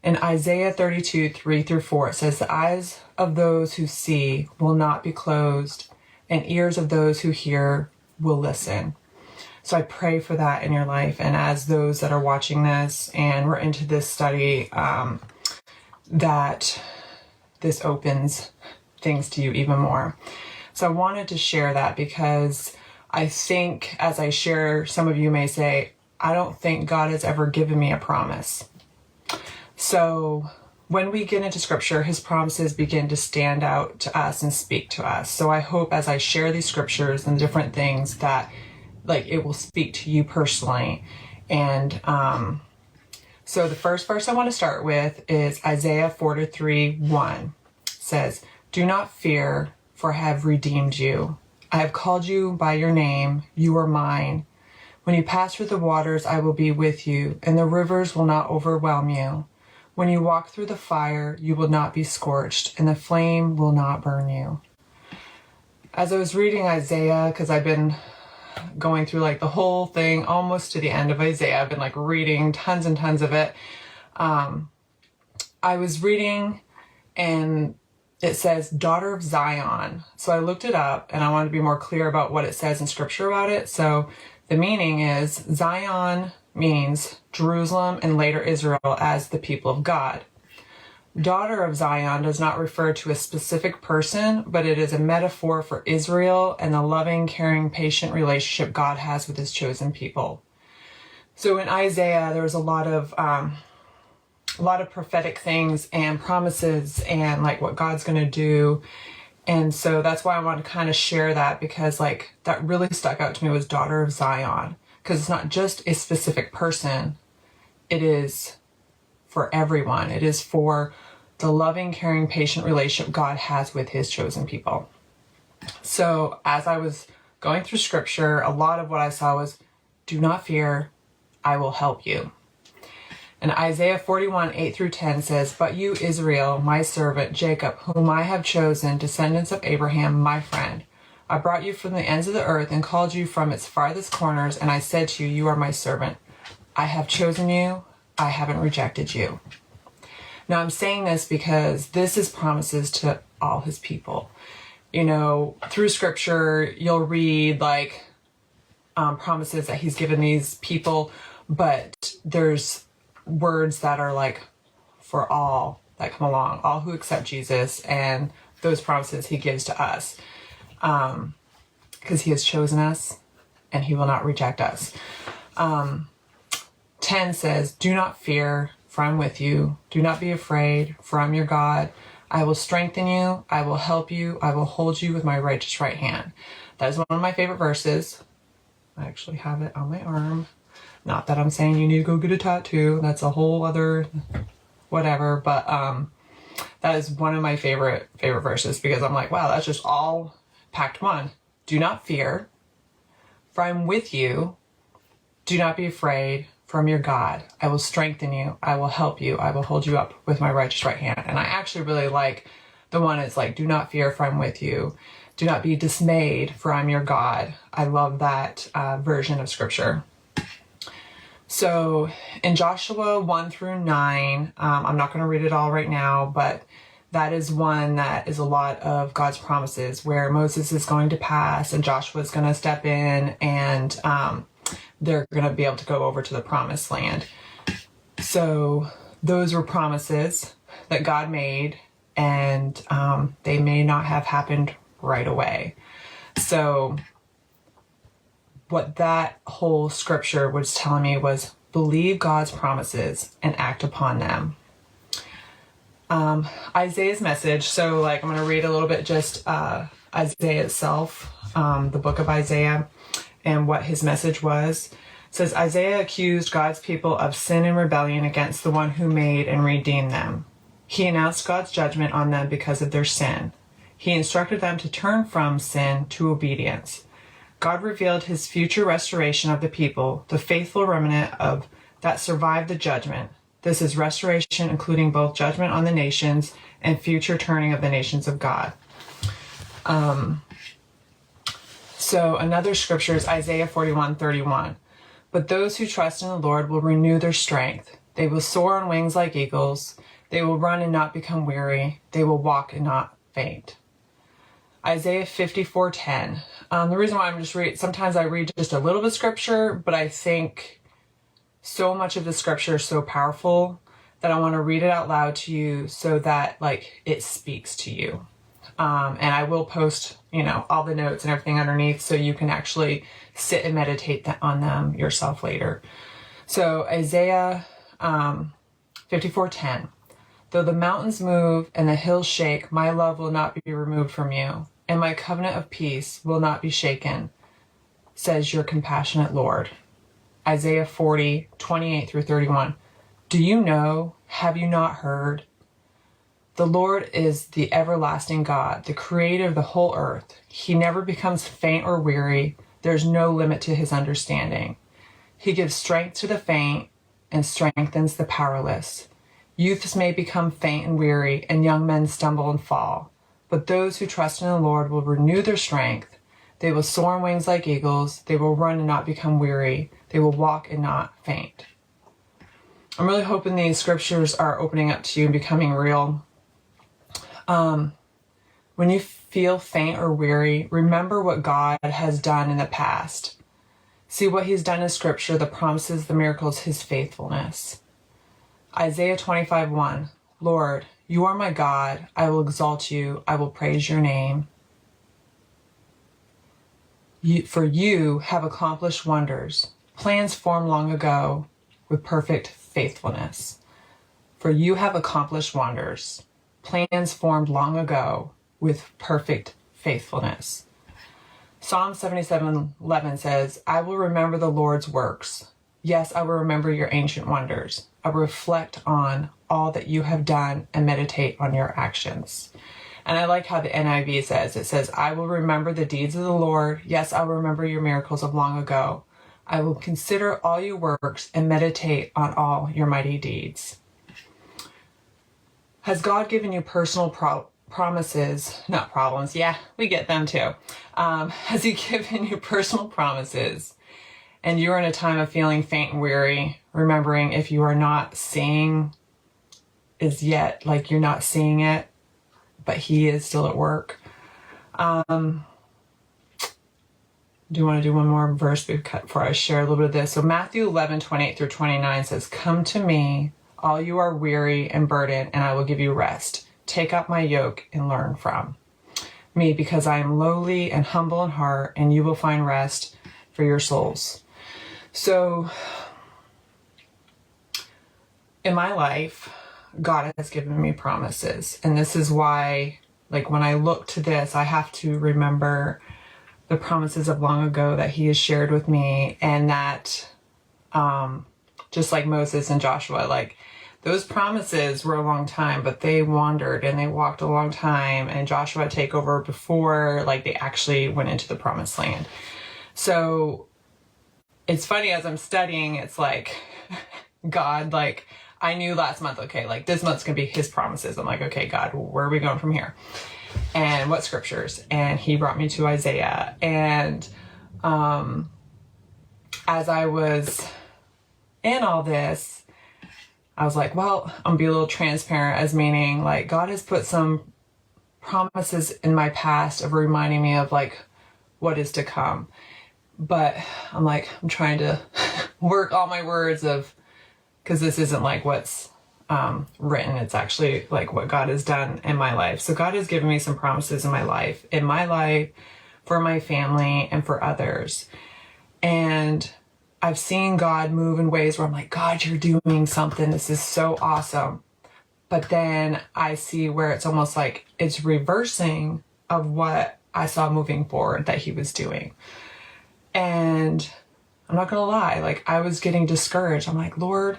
In Isaiah 32, 3-4, it says, the eyes of those who see will not be closed, and ears of those who hear will listen. So I pray for that in your life. And as those that are watching this and we're into this study, that this opens things to you even more. So I wanted to share that because I think as I share, some of you may say, I don't think God has ever given me a promise. So when we get into scripture, his promises begin to stand out to us and speak to us. So I hope as I share these scriptures and different things that it will speak to you personally. And so the first verse I want to start with is Isaiah 43:1. It says, do not fear, for I have redeemed you. I have called you by your name. You are mine. When you pass through the waters, I will be with you, and the rivers will not overwhelm you. When you walk through the fire, you will not be scorched, and the flame will not burn you. As I was reading Isaiah, because I've been going through the whole thing almost to the end of Isaiah, I've been reading tons and tons of it. I was reading and it says daughter of Zion. So I looked it up and I wanted to be more clear about what it says in scripture about it. So the meaning is Zion means Jerusalem and later Israel as the people of God. Daughter of Zion does not refer to a specific person, but it is a metaphor for Israel and the loving, caring, patient relationship God has with his chosen people. So in Isaiah, there was a lot of prophetic things and promises and what God's going to do. And so that's why I wanted to kind of share that, because that really stuck out to me was daughter of Zion, because it's not just a specific person. It is for everyone. It is for the loving, caring, patient relationship God has with his chosen people. So as I was going through scripture, a lot of what I saw was, do not fear, I will help you. And Isaiah 41:8-10 says, but you, Israel, my servant, Jacob, whom I have chosen, descendants of Abraham, my friend, I brought you from the ends of the earth and called you from its farthest corners, and I said to you, you are my servant. I have chosen you. I haven't rejected you. Now I'm saying this because this is promises to all his people. Through scripture, you'll read promises that he's given these people, but there's words that are for all that come along, all who accept Jesus, and those promises he gives to us. Because he has chosen us and he will not reject us. 10 says, do not fear, for I'm with you. Do not be afraid, for I'm your God. I will strengthen you. I will help you. I will hold you with my righteous right hand. That is one of my favorite verses. I actually have it on my arm. Not that I'm saying you need to go get a tattoo. That's a whole other whatever. But that is one of my favorite verses, because I'm wow, that's just all packed one. Do not fear, for I'm with you. Do not be afraid, for I'm your God. I will strengthen you. I will help you. I will hold you up with my righteous right hand. And I actually really like the one that's do not fear, for I'm with you. Do not be dismayed, for I'm your God. I love that version of scripture. So in Joshua 1-9, I'm not going to read it all right now, but that is one that is a lot of God's promises where Moses is going to pass and Joshua is going to step in, and they're going to be able to go over to the promised land. So those were promises that God made, and they may not have happened right away. So what that whole scripture was telling me was believe God's promises and act upon them. Isaiah's message. So I'm going to read a little bit just Isaiah itself, the book of Isaiah, and what his message was. It says, Isaiah accused God's people of sin and rebellion against the one who made and redeemed them. He announced God's judgment on them because of their sin. He instructed them to turn from sin to obedience. God revealed his future restoration of the people, the faithful remnant of that survived the judgment. This is restoration, including both judgment on the nations and future turning of the nations of God. So another scripture is Isaiah 41:31. But those who trust in the Lord will renew their strength. They will soar on wings like eagles. They will run and not become weary. They will walk and not faint. Isaiah 54:10. The reason why I'm just sometimes I read just a little bit of scripture, but I think so much of the scripture is so powerful that I want to read it out loud to you so that like it speaks to you. And I will post, all the notes and everything underneath so you can actually sit and meditate on them yourself later. So Isaiah 54:10. Though the mountains move and the hills shake, my love will not be removed from you, and my covenant of peace will not be shaken, says your compassionate Lord. Isaiah 40:28 through 31. Do you know? Have you not heard? The Lord is the everlasting God, the creator of the whole earth. He never becomes faint or weary. There's no limit to his understanding. He gives strength to the faint and strengthens the powerless. Youths may become faint and weary, and young men stumble and fall. But those who trust in the Lord will renew their strength. They will soar on wings like eagles. They will run and not become weary. They will walk and not faint. I'm really hoping these scriptures are opening up to you and becoming real. When you feel faint or weary, remember what God has done in the past. See what he's done in scripture, the promises, the miracles, his faithfulness. Isaiah 25:1. Lord, you are my God. I will exalt you. I will praise your name. For you have accomplished wonders, plans formed long ago with perfect faithfulness. For you have accomplished wonders, plans formed long ago with perfect faithfulness. Psalm 77:11 says, I will remember the Lord's works. Yes, I will remember your ancient wonders. I will reflect on all that you have done and meditate on your actions. And I like how the NIV says, it says, I will remember the deeds of the Lord. Yes, I will remember your miracles of long ago. I will consider all your works and meditate on all your mighty deeds. Has God given you personal promises? Not problems. Yeah, we get them too. Has he given you personal promises? And you're in a time of feeling faint and weary, remembering if you are not seeing is yet, like you're not seeing it, but he is still at work. Do you want to do one more verse before I share a little bit of this? So Matthew 11:28 through 29 says, come to me, all you are weary and burdened, and I will give you rest. Take up my yoke and learn from me, because I am lowly and humble in heart, and you will find rest for your souls. So in my life, God has given me promises. And this is why, like, when I look to this, I have to remember the promises of long ago that he has shared with me. And that, just like Moses and Joshua, like those promises were a long time, but they wandered and they walked a long time, and Joshua take over before like they actually went into the promised land. So it's funny, as I'm studying, it's like God, like I knew last month, okay, like this month's gonna be his promises. I'm like, okay, God, where are we going from here? And what scriptures? And he brought me to Isaiah. And as I was in all this, I was like, well, I'm gonna be a little transparent, as meaning like God has put some promises in my past of reminding me of like what is to come. But I'm like, I'm trying to work all my words of, because this isn't like what's written. It's actually like what God has done in my life. So God has given me some promises in my life, for my family, and for others. And I've seen God move in ways where I'm like, God, you're doing something. This is so awesome. But then I see where it's almost like it's reversing of what I saw moving forward that he was doing. And I'm not going to lie, like I was getting discouraged. I'm like, Lord,